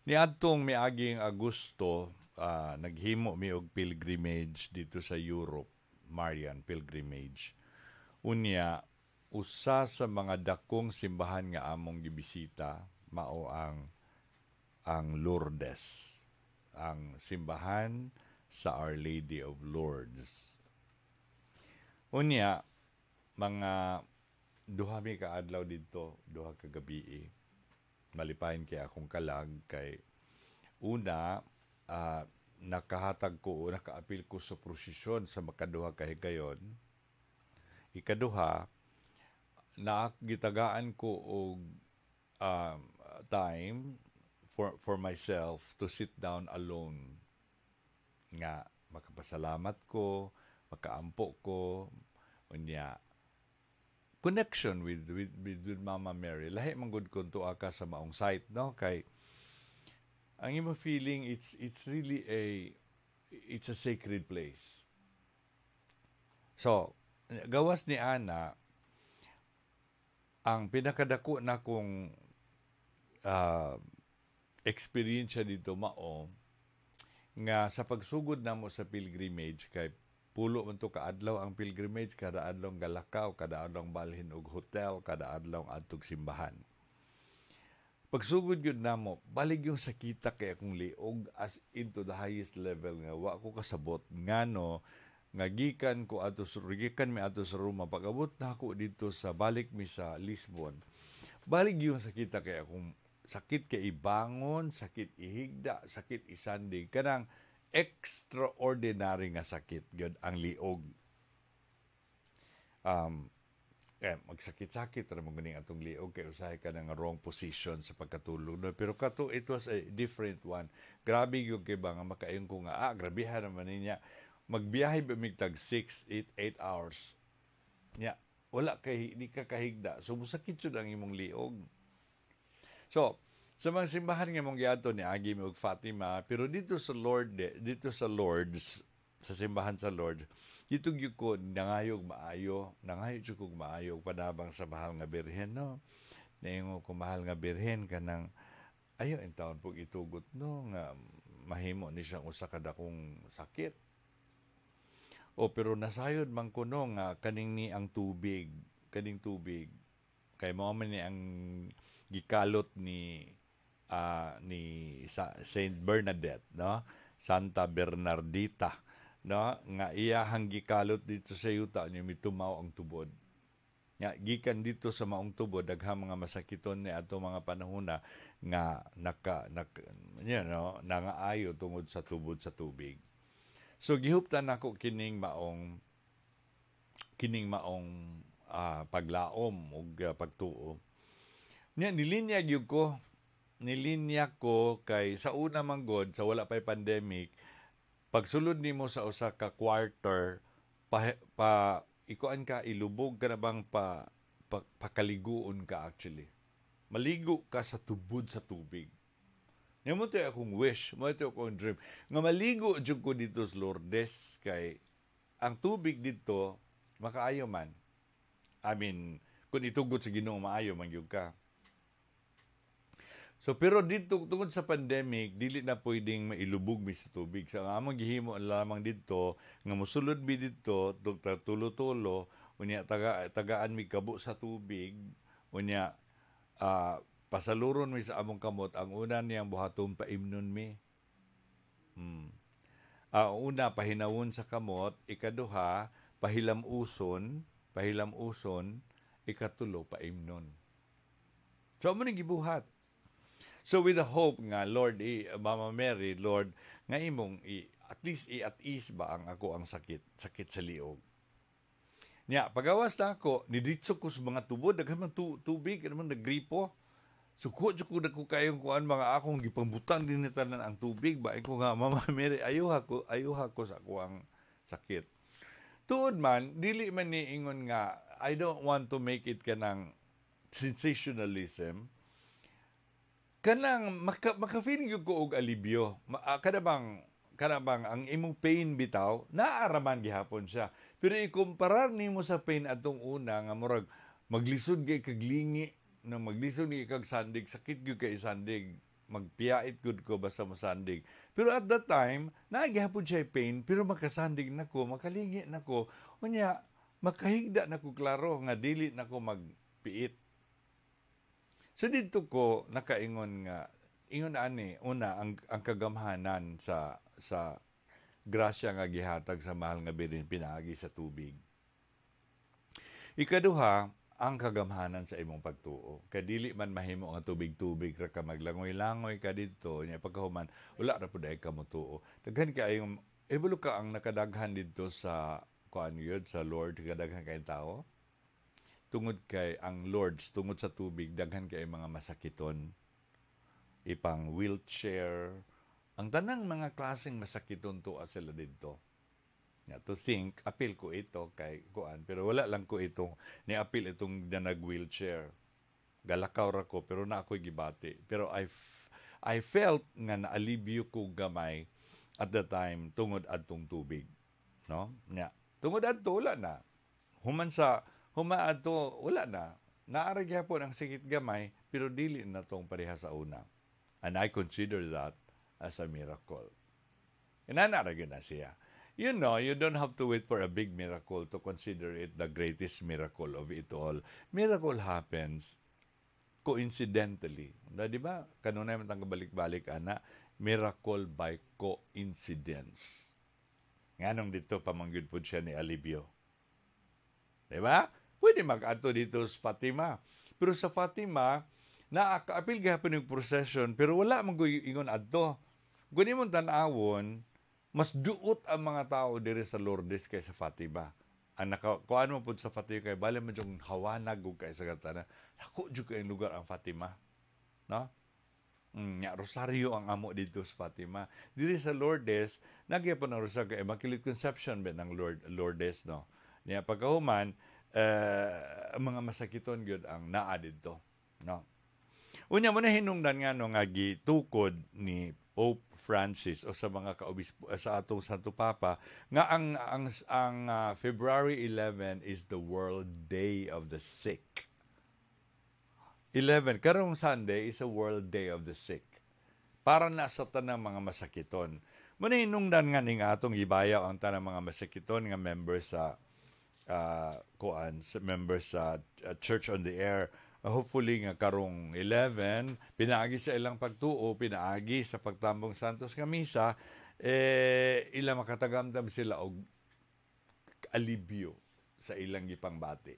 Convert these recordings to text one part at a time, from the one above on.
Niadtong miaging Agosto, naghimo mi og pilgrimage dito sa Europe, Marian pilgrimage. Unya, usa sa mga dakong simbahan nga among gibisita mao ang Lourdes, ang simbahan sa Our Lady of Lourdes. Unya, mga duha mi ka adlaw dito, duha ka gabi. Malipayon kay akong kalag kay una, nakahatag ko, nakaapil ko sa prosesyon sa makaduha ka higayon. Ikaduha, gitagaan ko og time for myself to sit down alone nga makapasalamat ko, makaampo ko, unya connection with Mama Mary. Lahi man gud kun tuwa ka sa maong site, no? Kay ang imo feeling it's really it's a sacred place. So, gawas ni Ana, ang pinakadako na kong experience dito mao nga sa pagsugod namo sa pilgrimage kay pulo man to kaadlaw ang pilgrimage, kada adlaw galakaw, kada adlaw balhin og hotel, kada adlaw adtog simbahan. Pagsugod yun namo, balig yung sakita kay akong liog as into the highest level nga wa ko kasabot ngano nga gikan mi ato sa Roma, pag-abot na ako dito sa balik mi sa Lisbon. Balig yung sakita kay akong sakit kay ibangon, sakit ihigda, sakit isandig, kanang extraordinary nga sakit gyud ang liog. Magsakit-sakit ra mo ganing atong liog kay usahay ka ng wrong position sa pagkatulog, no? Pero kato it was a different one. Grabe gyud kay ba nga makaayong ko nga grabihan naman niya. Magbiyahe ba mig tag 8 hours. Nya, wala kay di ka kahigda. So musakit jud ang imong liog. So, sa mga simbahan nga mong giadto ni agi mi og Fatima, pero dito sa Lourdes, sa simbahan sa Lourdes, dito gyud ko nangayo kog maayo padabang sa mahal nga birhen, no. Naingo ko mahal nga birhen kanang ayo in taon pug itugot, no, nga mahimo ni siyang usa ka dakong sakit. Pero nasayod man ko no nga kaning tubig kay mao man ni ang gikalot ni Saint Bernadette, no? Santa Bernardita, no? Nga iyahang gikalot dito sa yuta niya mitumaw ang tubod. Nga gikan dito sa maong tubod daghang mga masakiton ni ato mga panahona nga nangaayo tungod sa tubod sa tubig. So gihuptan nako kining maong paglaom ug pagtuo. Nilinya ko kay sa una man god sa wala pay pandemic, pagsulod nimo sa usa ka quarter ikuan ka, ilubog ka na bang pakaliguon ka actually. Maligo ka sa tubod sa tubig. Nga mo tayo akong wish, mo tayo akong dream. Nga maligo dyan ko dito sa Lourdes kay ang tubig dito makaayo man. I mean, kung itugot sa Ginoo maayo man gyud ka. So pero dito tungod sa pandemic dili na pwedeng mailubog mi sa tubig. Sa among gihimo lamang dito nga mosulod mi dito tulo-tulo unya tagaan mi kabo sa tubig unya pasaluron mi sa among kamot. Ang una niyang buhaton paimnon mi. Una pahinawon sa kamot, ikaduha pahilam-uson, ikatulo paimnon. So amo ning gibuhat. So with the hope nga Lord Mama Mary, Lord nga imong at least at ease ba ang ako ang sakit sa liog. Nya pagawas na ako niditso ko sa mga tubod daghan man tubig naman nagripo. So ko kayong kuan mga akong gipambutan din ni tanan ang tubig ba ko nga Mama Mary ayuha ko sa kuang sakit. Tuod man dili man ni ingon nga I don't want to make it kanang sensationalism. Kanang maka-feeling ko og alibyo. Kada bang ang imong pain bitaw naaraman gihapon siya. Pero ikumparar nimo sa pain atong una nga murag maglisod kay kaglingi na maglisod ni kag sandig, sakit gyud kay sandig. magpiyait good ko basta mosandig. Pero at that time, naagihapon siya pain, pero makasandig na ko, makalingi na ko. Unya, makahigda na ko klaro nga dili na ko magpiit. So dito ko nakaingon nga, ingon ani, una, ang kagamhanan sa grasya nga gihatag sa mahal nga bilin pinaagi sa tubig. Ikaduha, ang kagamhanan sa imong pagtuo. Kadili man mahimo ang tubig-tubig ra ka maglangoy-langoy ka dito, nya pagkahuman wala ra pud ay ka motuo. Daghan kay ebalo ka ang nakadaghan dito sa kuan yun, sa Lord, kadaghan kay tao. Tungod kay ang Lords, tungod sa tubig, daghan kay mga masakiton. Ipang wheelchair, ang tanang mga klaseng masakiton tuwa sila dito. To think, appeal ko ito kay kuan, pero wala lang ko itong ni-appeal itong na nag-wheelchair. Galakaw ra ko, pero na ako'y gibati. Pero I felt nga naalibyo ko gamay at the time tungod adtong tubig. No? Nya, tungod adto wala na. Humaadto wala na. Naara gyapon ang sikit gamay, pero dili na tong pareha sa una. And I consider that as a miracle. Inanara gyud na siya. You know, you don't have to wait for a big miracle to consider it the greatest miracle of it all. Miracle happens coincidentally. Di ba? Kanunay man tang balik-balik ana, miracle by coincidence. Nganong dito pamanggid po siya ni Alibio. Di ba? Pwede mag-ato dito sa Fatima. Pero sa Fatima, naaka-apil gahapon yung procession, pero wala man ingon adto. Guni mong tanawon, mas duot ang mga tao diri sa Lourdes kay sa Fatima. Ang nakakuan mo po sa Fatima kay bali man yung hawanag ug kay sa katana. Ako jud kay lugar ang Fatima. No? Nya rosaryo ang amo dito sa Fatima. Diri sa Lourdes, nagyapon ang rosaryo kay Immaculate Conception ben ng Lourdes, no. Niya pagkahuman ang mga masakiton gyud ang naa didto, no. Unya mo na hinungdan nga no nga gitukod ni Pope Francis o sa mga kaobispo sa atong Santo Papa nga ang February 11 is the World Day of the Sick. 11 karong Sunday is a World Day of the Sick. Para na sa tanang mga masakiton. Muna hinungdan nga ning atong gibayaw ang tanang mga masakiton nga members sa members sa Church on the Air. Hopefully nga karong 11, pinaagi sa ilang pagtuo, pinaagi sa pagtambong Santos nga misa, ilang makatagamtam sila og alibyo sa ilang gipangbati.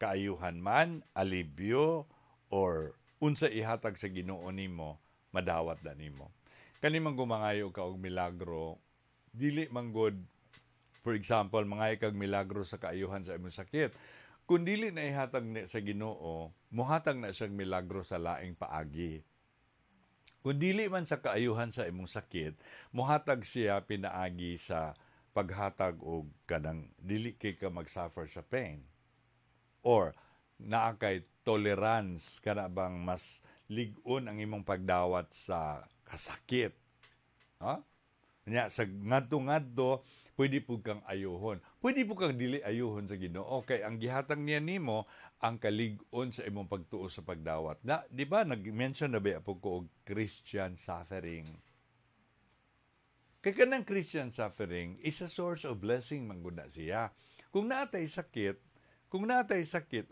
Kaayuhan man, alibyo, or unsa ihatag sa Ginoo nimo, madawat na nimo. Kani man gumangayo ka og milagro, dili man god, for example, mangayo kag milagro sa kaayuhan sa imong sakit. Kung dili na ihatag sa Ginoo, muhatag na siyang milagro sa laing paagi. Kung dili man sa kaayuhan sa imong sakit, muhatag siya pinaagi sa paghatag og kanang dili kay ka mag-suffer sa pain. Or naa kay tolerance kana bang mas lig-on ang imong pagdawat sa kasakit. Ha? Nya sa ngadto-ngadto pwede po kang ayuhon. Pwede po kang dili ayuhon sa Ginoo. Kay ang gihatag niya nimo ang kalig-on sa imong pagtuo sa pagdawat. Na, di ba, nag-mention na ba po ko og Christian suffering? Kay kanang Christian suffering is a source of blessing mangguna siya. Kung naatay sakit,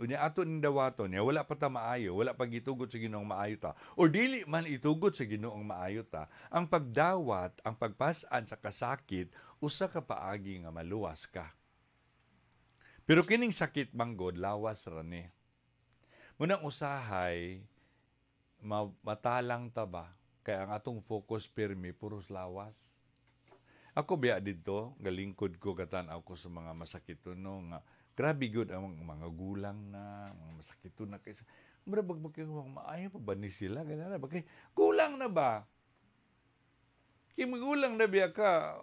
unya ato ning dawaton niya, wala pa ta maayo, wala pa gitugot sa Ginoong maayo ta, o dili man itugot sa Ginoong maayo ta, ang pagdawat, ang pagpasan sa kasakit, usa ka paagi nga maluwas ka. Pero kining sakit manggod, lawas ra ni. Munang usahay, matalang ta ba? Kaya ang atong focus pirmi, puros lawas. Ako biya dito, galingkod ko, katanaw ko sa mga masakit no, nga grabe good ang mga gulang na, mga masakit na kaysa. Marabag maayo pa ba ni sila? Ganyan na ba? Kaya, gulang na ba? Kaya magulang na biya ka,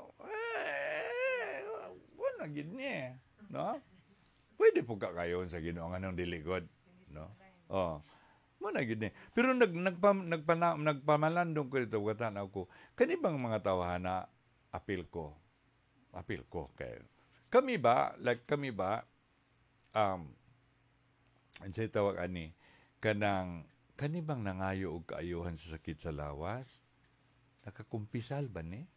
wala gid niya. No? Pwede po ka kayon sa Ginoo nga nang diligod. No? Oh. Wala gid niya. Pero nagpamalandong ko dito, katanaw ko, kanibang mga tawhana, apil ko kay kami ba ansay tawag ani kanang Kani bang nangayo og kaayuhan sa sakit sa lawas? Nakakumpisal ba ni?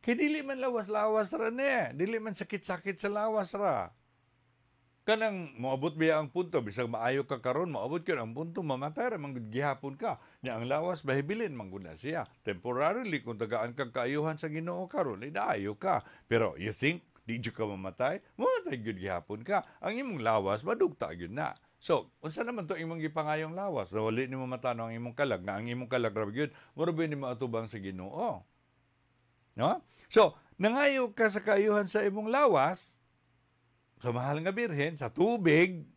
Kaya dili man lawas-lawas ra ni. Dili man sakit-sakit sa lawas ra. Kanang moabot biya ang punto, bisag maayo ka karon, moabot ka ang punto, mamatay ra, manggod gihapon ka. Nya ang lawas, bahibilin, manggod na siya. Temporarily, kung tagaan kang kaayuhan sa Ginoo karon, idaayo ka. Pero you think, di dyo ka mamatay? Mamatay gyud gihapon ka. Ang imong lawas, madugta gyud na. So, unsa naman to imong gipangayong lawas? So, wali ni mo matano ang imong kalag, nga ang imong kalag ra gyud, murabay ni mo atubang sa Ginoo. No? So, nangayo ka sa kaayuhan sa imong lawas, sa mahal nga birhen, sa tubig,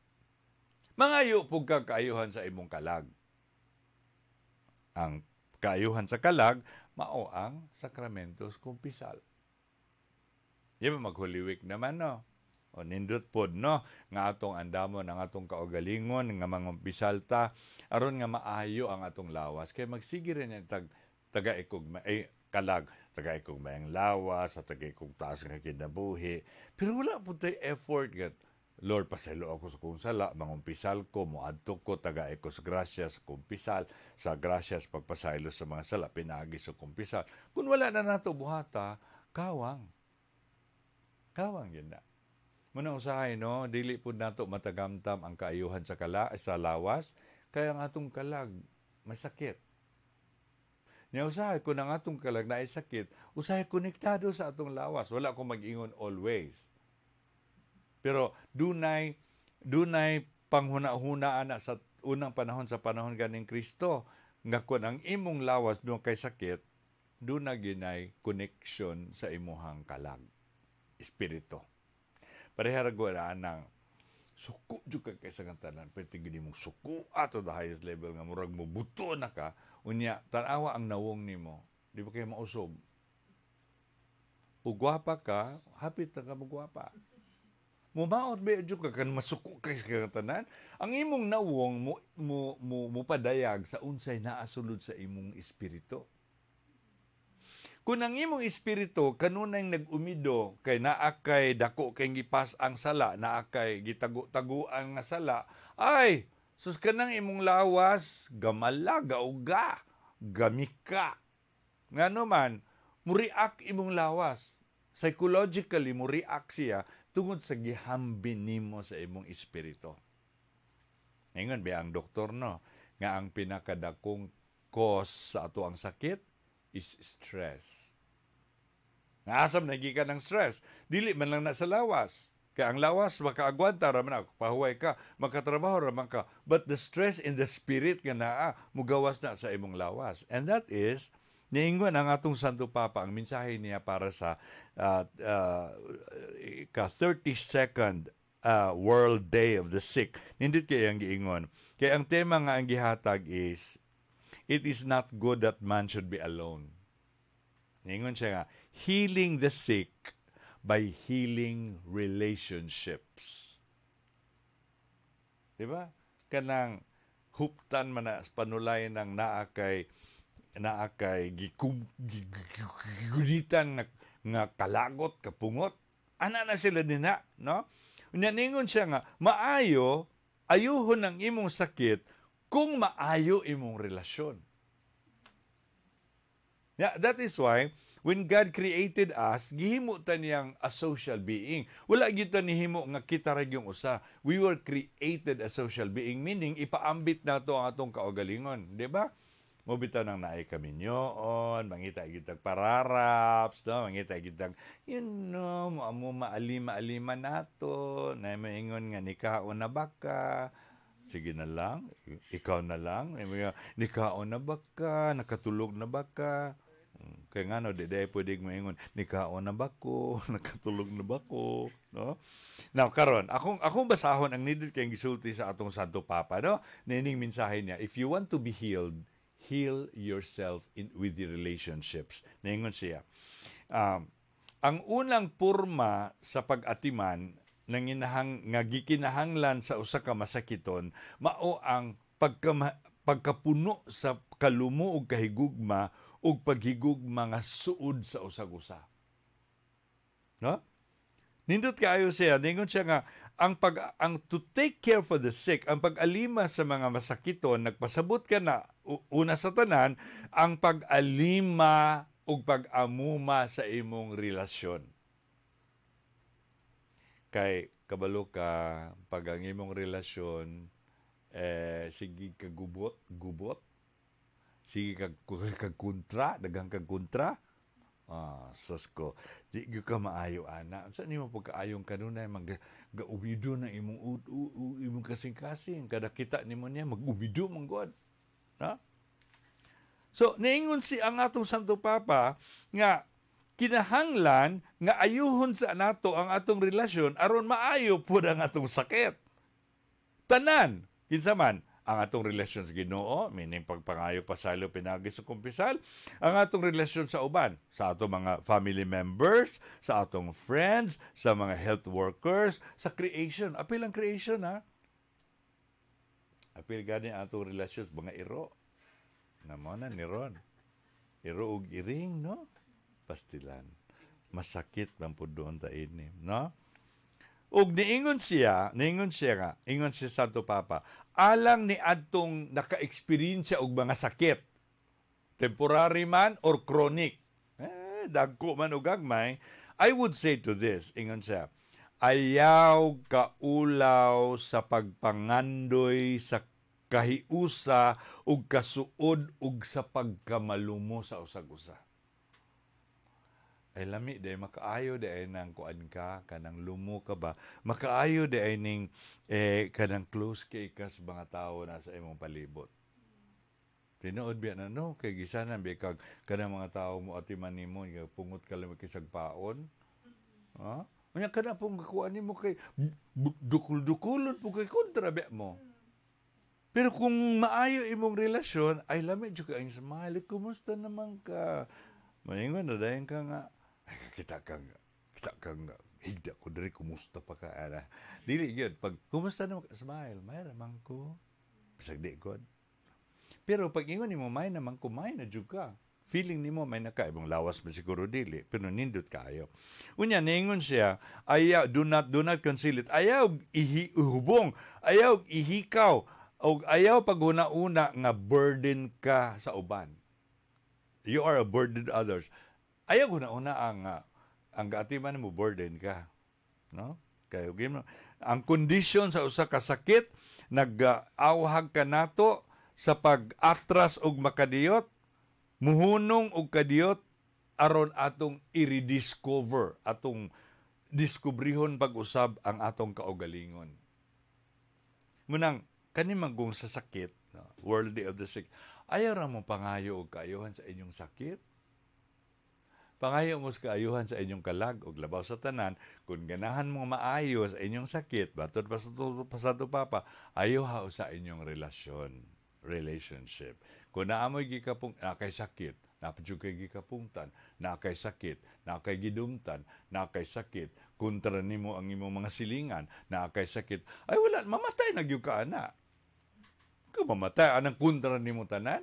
mangayo po ka kaayuhan sa imong kalag. Ang kaayuhan sa kalag, mao ang sakramentos kumpisal. Di ba maghuliwik naman, no? O nindot pod, no? Nga atong andamon, ang atong kaugalingon, nga mangumpisal ta, aron nga maayo ang atong lawas. Kaya magsige rin yung taga-ikog, kalag, taga-ikog mayang lawas, sa taga-ikog taas nga kinabuhi. Pero wala po tayo effort. Lord, pasaylo ako sa kong sala, mangumpisal ko, muadto ko, taga-iko sa grasya sa kumpisal, sa grasya sa pagpasaylo sa mga sala, pinagi sa kumpisal. Kung wala na nato buhata, kawang. Kawang yun na. Muna usahay, no? Dili po nato matagamtam ang kaayuhan sa sa lawas, kaya ang atong kalag, masakit. Niya usahay, kung ang atong kalag na ay sakit, usahay konektado sa atong lawas. Wala akong mag-ingon always. Pero dunay panghuna-hunaan na sa unang panahon, sa panahon ganing Kristo, nga kung ang imong lawas doon kay sakit, doon na ginay connection sa imuhang kalag. Espiritu. Parehara gawaan ng suko juga kay sa tanan, pwede gini mong suko ato the highest level nga murag mo buto na ka, unya tanawa ang nawong nimo, di ba kayo mausob? Ugwapa ka, hapit na ka magwapa. Mumaot ba juga kan masuko kay sa tanan? Ang imong nawong mo padayag sa unsay naasulod sa imong espiritu. Kung ang imong espiritu kanunay nag-umido kay naa kay dako kay gipas ang sala, naa kay gitago-taguan nga sala, ay sus kanang imong lawas gamala, gauga, gamika. Ngano man, muriak imong lawas. Psychologically muriak siya tungod sa gihambin nimo sa imong espiritu. Ingon ba ang doktor, no, nga ang pinakadakong cause sa ato ang sakit is stress. Naasam nagikan ng stress. Dili man lang na sa lawas. Kaya ang lawas, makaagwanta raman ako. Pahuway ka, makatrabaho raman ka. But the stress in the spirit nga naa, mugawas na sa imong lawas. And that is, niingon ang atong Santo Papa, ang mensahe niya para sa 32nd World Day of the Sick. Nindot kaya ang giingon. Kaya ang tema nga ang gihatag is, it is not good that man should be alone. Ningon siya nga, healing the sick by healing relationships. Diba? Kanang huptan man na panulay ng naakay giguditan nga kalagot, kapungot. Ana na sila nina, no? Ningon siya nga, maayo, ayuhon ang imong sakit kung maayo imong relasyon. Yeah, that is why, when God created us, gihimo ta niyang a social being. Wala gyud ta nihimo nga kita ra gyung usa. We were created a social being, meaning ipaambit nato ang atong kaugalingon, di ba? Mobita nang naay kaminyoon, mangita gyud pararaps, no? Mangita gyud mo maalima nato, na maingon nga nikaon na baka. Sige na lang, ikaw na lang. Nikaon na baka, nakatulog na baka. Kaya nga no, di pwedeng maingon, nikaon na bako, nakatulog na bako. No? Now, karon, akong basahon ang nindot kayong gisulti sa atong Santo Papa. No? Nining mensahe niya, if you want to be healed, heal yourself with your relationships. Naingon siya, ang unang purma sa pag-atiman nga gikinahanglan sa usa ka masakiton, mao ang pagkapuno sa kalumo ug kahigugma ug paghigugma nga suod sa usag-usa. No? Nindot kaayo siya, ningon siya nga, ang to take care for the sick, ang pag-alima sa mga masakiton, nagpasabot ka na una sa tanan, ang pag-alima ug pag-amuma sa imong relasyon. Kay kabalo ka pag ang imong relasyon sige kag gubot, sige kag kontra, daghang kag kontra. Sus ko. Di ka maayo, ana. Saan mo pagkaayong kanunay, mag-ubido ng imong kasing-kasing. Kada kita ni mo niya, mag-ubido mong God. Ha? So, naingon si ang atong Santo Papa nga kinahanglan nga ayuhon sa nato ang atong relasyon aron maayo pud ang atong sakit. Tanan, kinsa man, ang atong relasyon sa Ginoo, meaning pagpangayo pasalo pinagi sa kumpisal, ang atong relasyon sa uban, sa atong mga family members, sa atong friends, sa mga health workers, sa creation. Apil ang creation, ha? Apil gani ang atong relasyon sa mga iro. Namona ni Ron. Iro ug iring, no? Pastilan. Masakit man po doon ta ini, no? Ug niingon siya nga, ingon si Santo Papa, alang ni adtong naka-eksperyensya og mga sakit, temporary man or chronic, dagko man o gagmay, I would say to this, ingon siya, ayaw kaulaw sa pagpangandoy sa kahiusa ug kasuod ug sa pagkamalumo sa usag-usa. Ay lami day makaayo day nang kuan ka kanang lumo ka ba, makaayo day ning kanang close kay kas mga tawo na sa imong palibot. Tinuod biya na no kay gisanan bi kag kanang mga tawo mo atiman nimo nga pungot ka lang kisag paon. Ha? Unya kana pong kuan nimo kay dukul-dukulon po kay kontra biya mo. Pero kung maayo imong relasyon, ay lami jud ka ang smile, kumusta naman ka? Maingon na dayon ka nga kita kang higda ko diri kumusta pa ka ana. Dili gyud pag kumusta naman ka smile, may ramang ko. Bisag di god. Pero pag ingon nimo may naman ko may na jud ka. Feeling nimo may naka ibang lawas man siguro dili pero nindot kaayo. Unya niingon siya, ayaw do not conceal it. Ayaw ihubong, ayaw ihikaw o ayaw pag-una-una nga burden ka sa uban. You are a burden to others. Ayaw una-una ang gaatiman mo burden ka. No? Kaya ang kondisyon sa usa ka sakit nag-awhag ka nato sa pag-atras og makadiyot, muhunong og kadiyot aron atong i-rediscover, atong diskubrihon pag-usab ang atong kaugalingon. Munang kanimang sa sakit, no? World Day of the Sick, ayaw ra mo pangayo og kaayuhan sa inyong sakit. Pangayo mo sa kaayuhan sa inyong kalag og labaw sa tanan, kung ganahan mong maayo sa inyong sakit, batud pa sa Papa, ayaw ha sa inyong relationship. Kung naamoy gikapung nakay sakit, napajud kay gikapungtan, nakay sakit, nakay gidumtan, nakay sakit, kontra nimo ang imong mga silingan, nakay sakit, ay wala, mamatay na gyud ka ana. Kung mamatay anang kontra nimo tanan,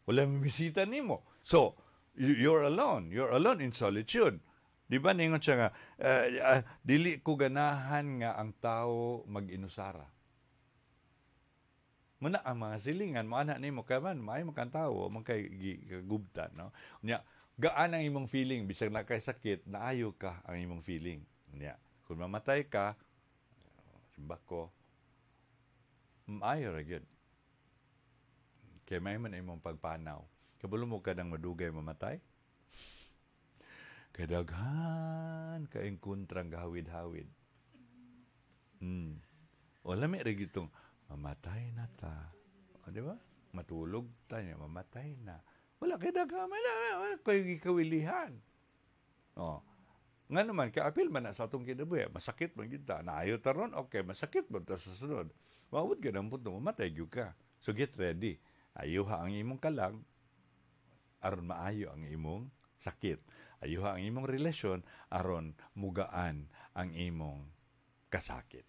wala mabisita nimo. So, you're alone. You're alone in solitude. Di ba ningon siya nga, dili ko ganahan nga ang tao mag-inusara. Muna ang mga silingan, mga anak nimo kay man, maayo man kang tawo, man kay gubtan, no? Unya, gaan ang imong feeling bisag na kay sakit, naayo ka ang imong feeling. Unya, kung mamatay ka, simbak ko, maayo ra gyud. Kay may man imong pagpanaw. Kabalo mo ka nang madugay mamatay? Kadaghan kaing kontrang gahawid-hawid. O lami rin itong mamatay na ta. O, di ba? Matulog tayo, mamatay na. Wala kay daghan, wala kayo gikawilihan. O, nga naman, kaapil man na sa atong kinabuhi, masakit man kita. Naayo taron, okay, masakit man ta sa sunod. Mawad ka ng punto, mamatay gyud ka. So get ready. Ayuha ang imong kalag, aron maayo ang imong sakit. Ayuha ang imong relasyon aron mugaan ang imong kasakit.